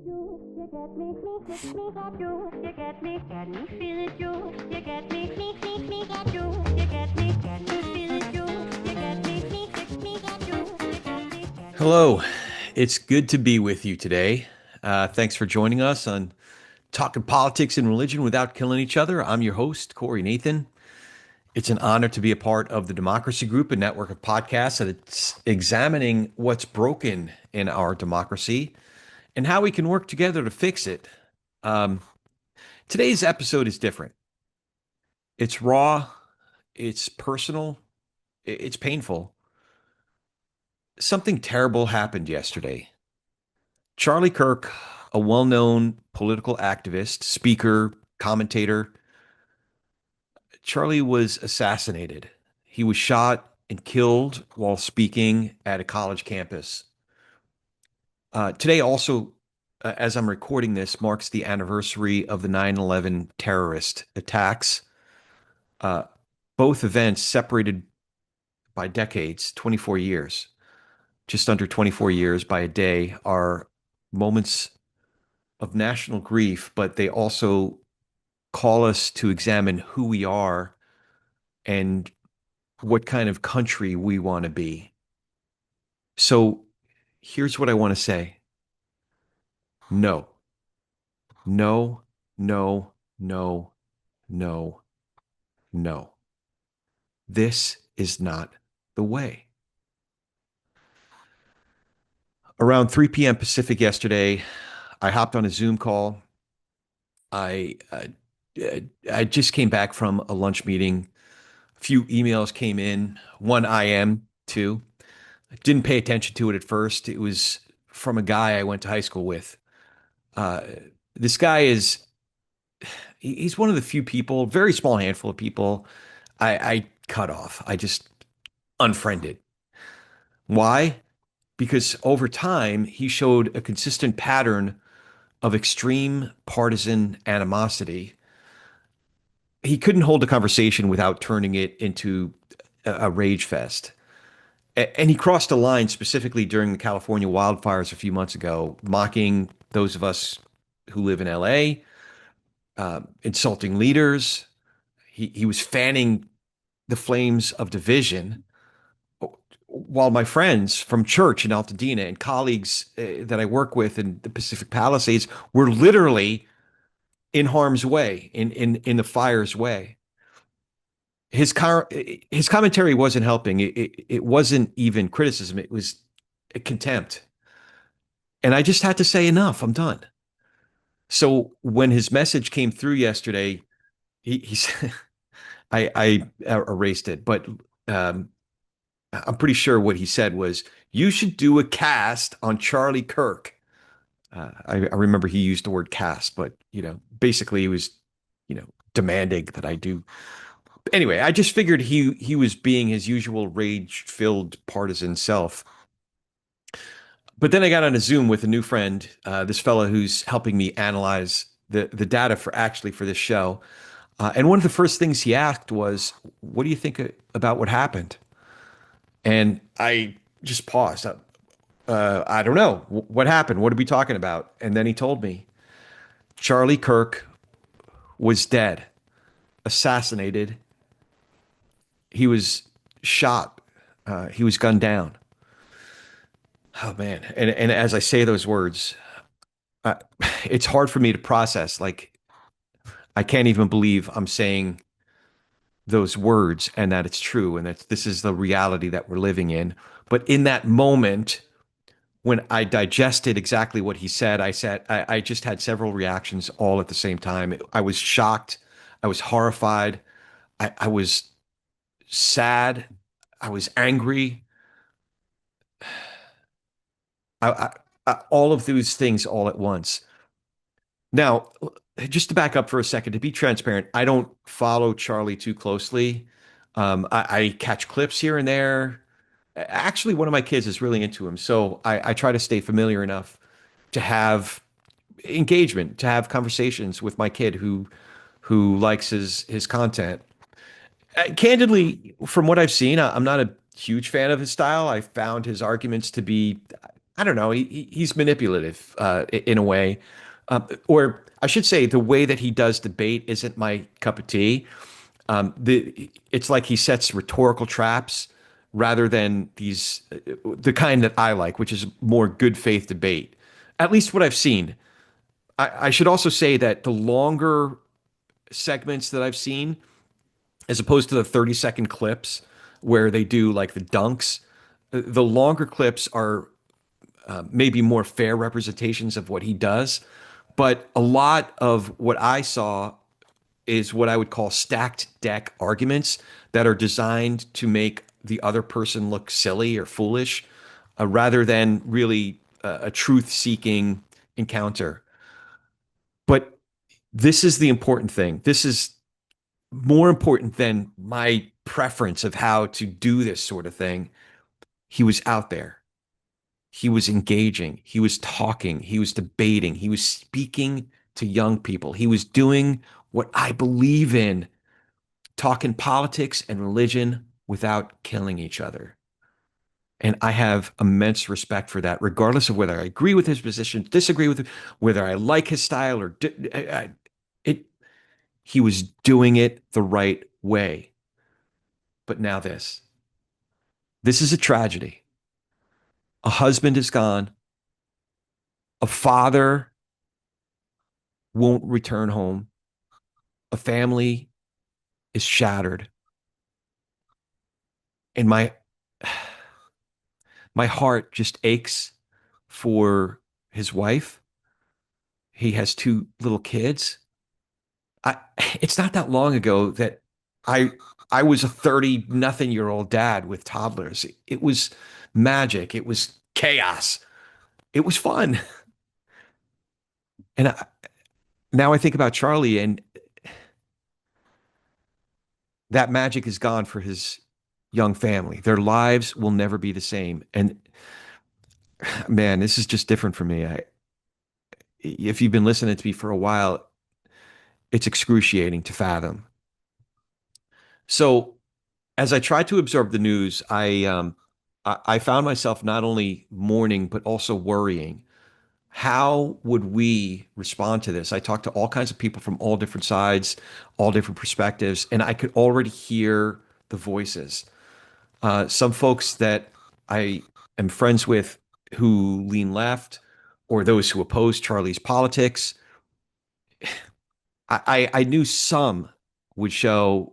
You get me, get you. You get me, feel it, you. You get me, get you. You get me, feel it, you. You get me, get you. You get me, Hello, it's good to be with you today. Thanks for joining us on Talking Politics and Religion Without Killing Each Other. I'm your host, Corey Nathan. It's an honor to be a part of the Democracy Group, a network of podcasts that's examining what's broken in our democracy and how we can work together to fix it. Um, Today's episode is different. It's raw, it's personal, it's painful. Something terrible happened yesterday. Charlie Kirk, a well known political activist, speaker, commentator, Charlie was assassinated. He was shot and killed while speaking at a college campus. Today, also, as I'm recording this, marks the anniversary of the 9/11 terrorist attacks. Uh, both events separated by decades, 24 years, just under 24 years by a day, are moments of national grief, but they also call us to examine who we are and what kind of country we want to be. So here's what I want to say. No, no, no, no, no, no. This is not the way. Around 3 p.m. Pacific yesterday, I hopped on a Zoom call. I uh, I just came back from a lunch meeting. A few emails came in, one IM too. I didn't pay attention to it at first. It was from a guy I went to high school with. Uh, this guy he's one of the few people, very small handful of people I cut off. I just unfriended. Why? Because over time, he showed a consistent pattern of extreme partisan animosity. He couldn't hold a conversation without turning it into a rage fest. And he crossed a line specifically during the California wildfires a few months ago, mocking those of us who live in LA, insulting leaders. He was fanning the flames of division, while my friends from church in Altadena and colleagues that I work with in the Pacific Palisades were literally in harm's way, in the fire's way. His commentary wasn't helping. It wasn't even criticism. It was contempt. And I just had to say enough. I'm done. So when his message came through yesterday, he said, I erased it, but um, I'm pretty sure what he said was, "You should do a cast on Charlie Kirk." I remember he used the word cast, but basically he was, demanding that I do. Anyway, I just figured he was being his usual rage-filled partisan self. But then I got on a Zoom with a new friend, this fellow who's helping me analyze the data for this show. And one of the first things he asked was, "What do you think about what happened?" And I just paused. I don't know. What happened? What are we talking about? And then he told me Charlie Kirk was dead, assassinated. He was shot. He was gunned down. Oh man! And as I say those words, uh, it's hard for me to process. Like I can't even believe I'm saying those words and that it's true and that this is the reality that we're living in. But in that moment, when I digested exactly what he said, I just had several reactions all at the same time. I was shocked. I was horrified. I was sad. I was angry. All of those things all at once. Now, just to back up for a second, to be transparent, I don't follow Charlie too closely. I catch clips here and there. Actually, one of my kids is really into him, so I try to stay familiar enough to have engagement, to have conversations with my kid who likes his content. Candidly, from what I've seen, I'm not a huge fan of his style. I found his arguments to be I don't know, he's manipulative in a way. Or I should say, the way that he does debate isn't my cup of tea. It's like he sets rhetorical traps rather than the kind that I like, which is more good faith debate. At least what I've seen. I should also say that the longer segments that I've seen, as opposed to the 30-second clips where they do like the dunks, the longer clips are maybe more fair representations of what he does. But a lot of what I saw is what I would call stacked deck arguments that are designed to make the other person look silly or foolish, rather than really a truth seeking encounter. But this is the important thing. This is more important than my preference of how to do this sort of thing. He was out there. He was engaging. He was talking. He was debating. He was speaking to young people. He was doing what I believe in, talking politics and religion without killing each other. And I have immense respect for that, regardless of whether I agree with his position, disagree with it, whether I like his style or it. He was doing it the right way. But now this is a tragedy. A husband is gone. A father won't return home. A family is shattered. And my heart just aches for his wife. He has two little kids. I it's not that long ago that I I was a 30 nothing year old dad with toddlers. It was magic. It was chaos. It was fun. And now I think about Charlie, and that magic is gone for his young family. Their lives will never be the same. And man, this is just different for me. If you've been listening to me for a while, it's excruciating to fathom. So as I tried to absorb the news, I found myself not only mourning but also worrying. How would we respond to this? I talked to all kinds of people from all different sides, all different perspectives, and I could already hear the voices. Some folks that I am friends with who lean left, or those who oppose Charlie's politics. I knew some would show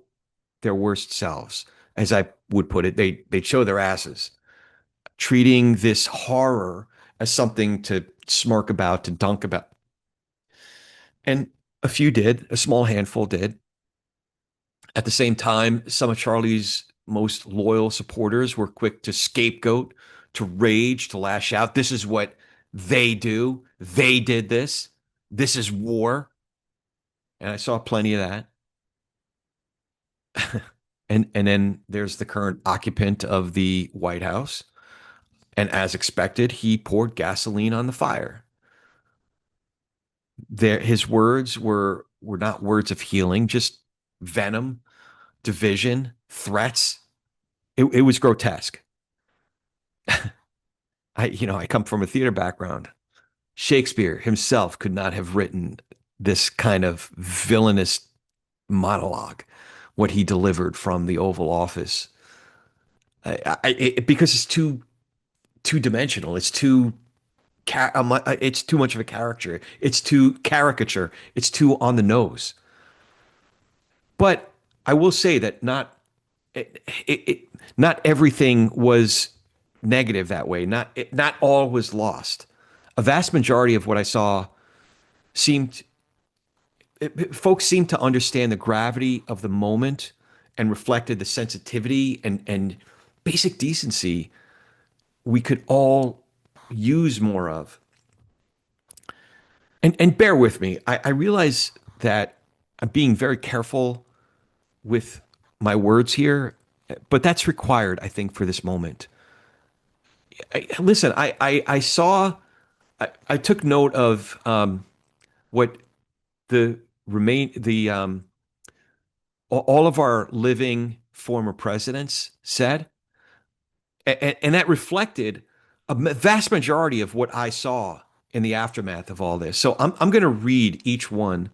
their worst selves, as I would put it. They'd show their asses, treating this horror as something to smirk about, to dunk about. And a few did, a small handful did. At the same time, some of Charlie's most loyal supporters were quick to scapegoat, to rage, to lash out. This is what they do. They did this. This is war. And I saw plenty of that. And then there's the current occupant of the White House. And as expected, he poured gasoline on the fire. His words were not words of healing, just venom, division, threats. It was grotesque. I come from a theater background. Shakespeare himself could not have written this kind of villainous monologue, what he delivered from the Oval Office. Because it's too two dimensional. It's too much of a character. It's too caricature. It's too on the nose. But I will say that not everything was negative that way. Not all was lost. A vast majority of what I saw seemed folks seemed to understand the gravity of the moment and reflected the sensitivity and basic decency we could all use more of. And bear with me. I realize that I'm being very careful with my words here, but that's required, I think, for this moment. Listen, I saw, I took note of what the remain the all of our living former presidents said, and that reflected vast majority of what I saw in the aftermath of all this. So I'm going to read each one.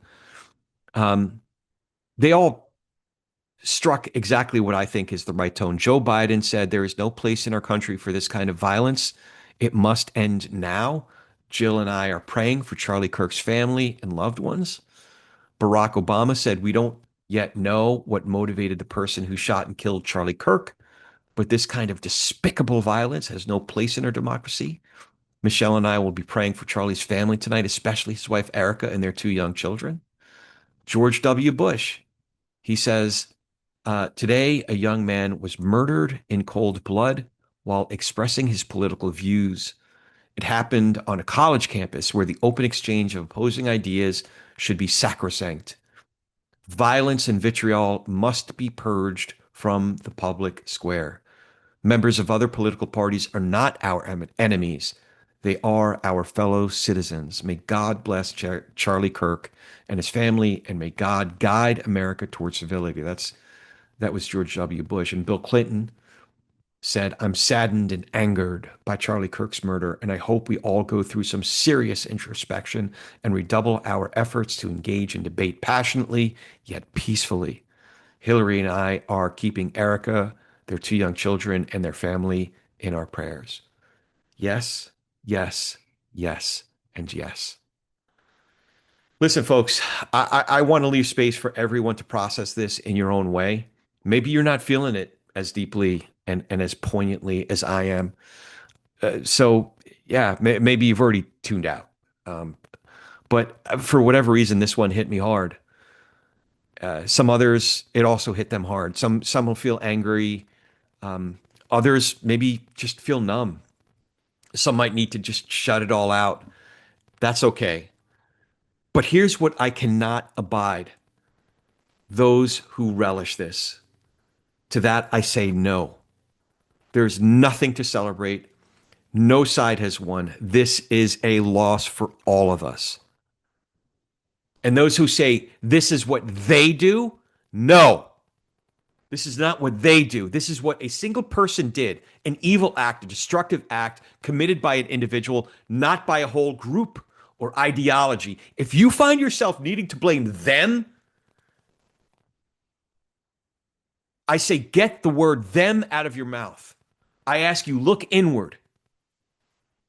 Um, they all struck exactly what I think is the right tone. Joe Biden said there is no place in our country for this kind of violence. It must end now. Jill and I are praying for Charlie Kirk's family and loved ones. Barack Obama said we don't yet know what motivated the person who shot and killed Charlie Kirk, but this kind of despicable violence has no place in our democracy. Michelle and I will be praying for Charlie's family tonight, especially his wife Erica and their two young children. George W. Bush, he says, today a young man was murdered in cold blood while expressing his political views. It happened on a college campus where the open exchange of opposing ideas should be sacrosanct. Violence and vitriol must be purged from the public square. Members of other political parties are not our enemies. They are our fellow citizens. May God bless Charlie Kirk and his family, and may God guide America towards civility. That was George W. Bush. And Bill Clinton said, I'm saddened and angered by Charlie Kirk's murder, and I hope we all go through some serious introspection and redouble our efforts to engage in debate passionately yet peacefully. Hillary and I are keeping Erica, their two young children, and their family in our prayers. Yes, yes, yes, and yes. Listen, folks, I want to leave space for everyone to process this in your own way. Maybe you're not feeling it as deeply and as poignantly as I am. So, yeah, maybe you've already tuned out. Um, but for whatever reason, this one hit me hard. Some others, it also hit them hard. Some will feel angry. Others maybe just feel numb. Some might need to just shut it all out. That's okay. But here's what I cannot abide: those who relish this. To that I say no. There's nothing to celebrate. No side has won. This is a loss for all of us. And those who say this is what they do, no. This is not what they do. This is what a single person did, an evil act, a destructive act committed by an individual, not by a whole group or ideology. If you find yourself needing to blame them, I say get the word them out of your mouth. I ask you, look inward.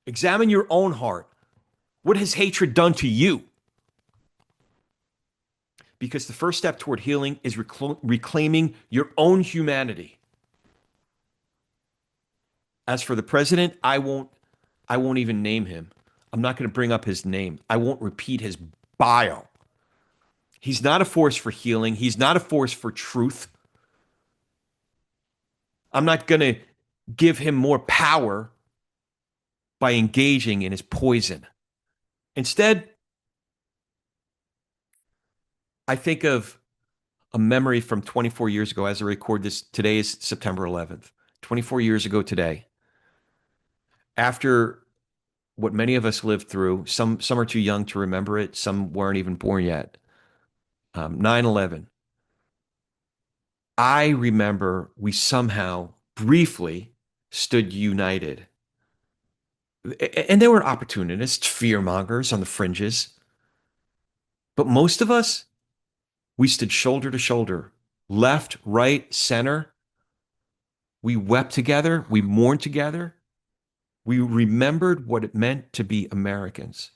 Examine your own heart. What has hatred done to you? Because the first step toward healing is reclaiming your own humanity. As for the president, I won't even name him. I'm not going to bring up his name. I won't repeat his bio. He's not a force for healing. He's not a force for truth. I'm not going to give him more power by engaging in his poison. Instead, I think of a memory from 24 years ago. As I record this, today is September 11th. 24 years ago today, after what many of us lived through, some are too young to remember it, some weren't even born yet. 9/11. I remember we somehow briefly stood united. And there were opportunists, fear mongers on the fringes. But most of us, we stood shoulder to shoulder, left, right, center. We wept together. We mourned together. We remembered what it meant to be Americans.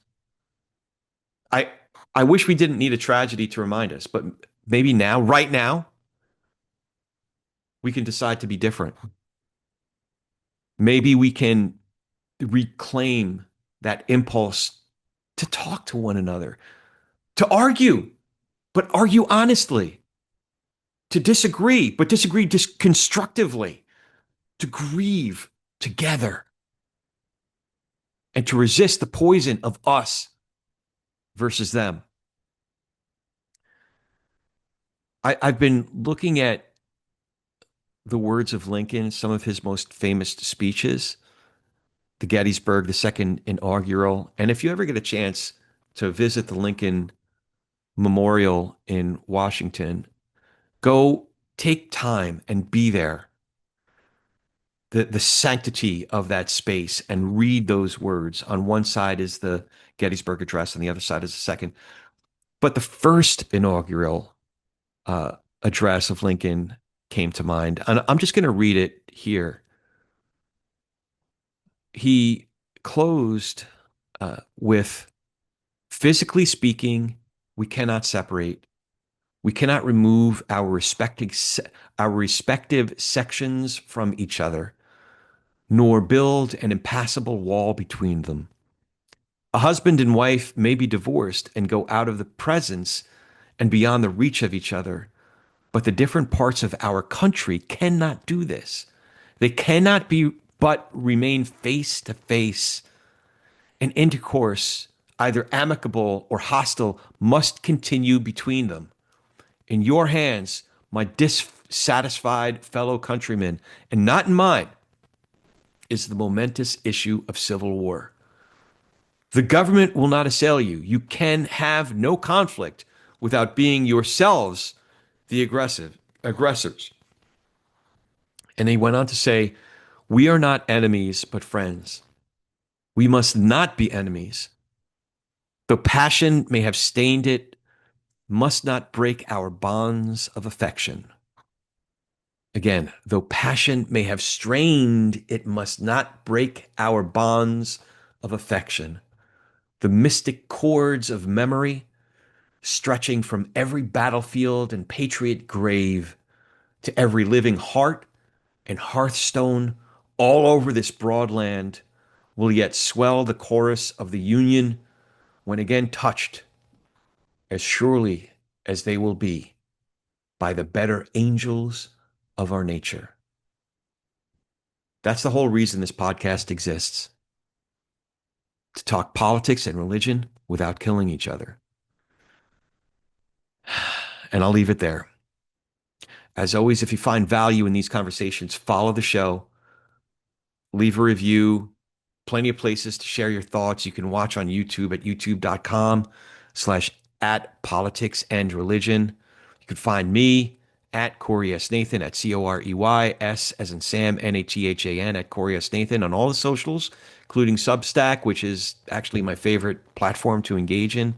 I I wish we didn't need a tragedy to remind us, but maybe now, right now, we can decide to be different. Maybe we can reclaim that impulse to talk to one another, to argue, but argue honestly, to disagree, but disagree constructively, to grieve together, and to resist the poison of us versus them. I've been looking at the words of Lincoln, some of his most famous speeches, the Gettysburg, the second inaugural. And if you ever get a chance to visit the Lincoln Memorial in Washington, go take time and be there. the sanctity of that space and read those words. On one side is the Gettysburg Address, and the other side is the second. But the first inaugural address of Lincoln came to mind, and I'm just going to read it here. He closed with, physically speaking, we cannot separate. We cannot remove our respective sections from each other, nor build an impassable wall between them. A husband and wife may be divorced and go out of the presence and beyond the reach of each other, but the different parts of our country cannot do this. They cannot be but remain face to face. An intercourse, either amicable or hostile, must continue between them. In your hands, my dissatisfied fellow countrymen, and not in mine, is the momentous issue of civil war. The government will not assail you. You can have no conflict without being yourselves the aggressors. And he went on to say, we are not enemies, but friends. We must not be enemies. Though passion may have stained it, must not break our bonds of affection. Again, though passion may have strained, it must not break our bonds of affection. The mystic cords of memory, stretching from every battlefield and patriot grave to every living heart and hearthstone all over this broad land, will yet swell the chorus of the Union when again touched, as surely as they will be, by the better angels of our nature. That's the whole reason this podcast exists. To talk politics and religion without killing each other. And I'll leave it there. As always, if you find value in these conversations, follow the show, leave a review, plenty of places to share your thoughts. You can watch on YouTube at youtube.com/@politicsandreligion. You can find me at Corey S. Nathan, at Corey S as in Sam, Nathan, at Corey S. Nathan on all the socials, including Substack, which is actually my favorite platform to engage in.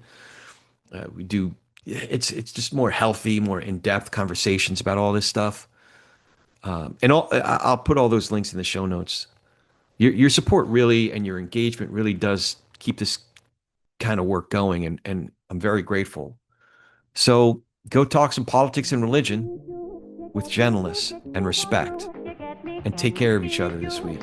It's just more healthy, more in-depth conversations about all this stuff. I'll put all those links in the show notes. Your support really and your engagement really does keep this kind of work going, and I'm very grateful. So go talk some politics and religion with gentleness and respect, and take care of each other this week.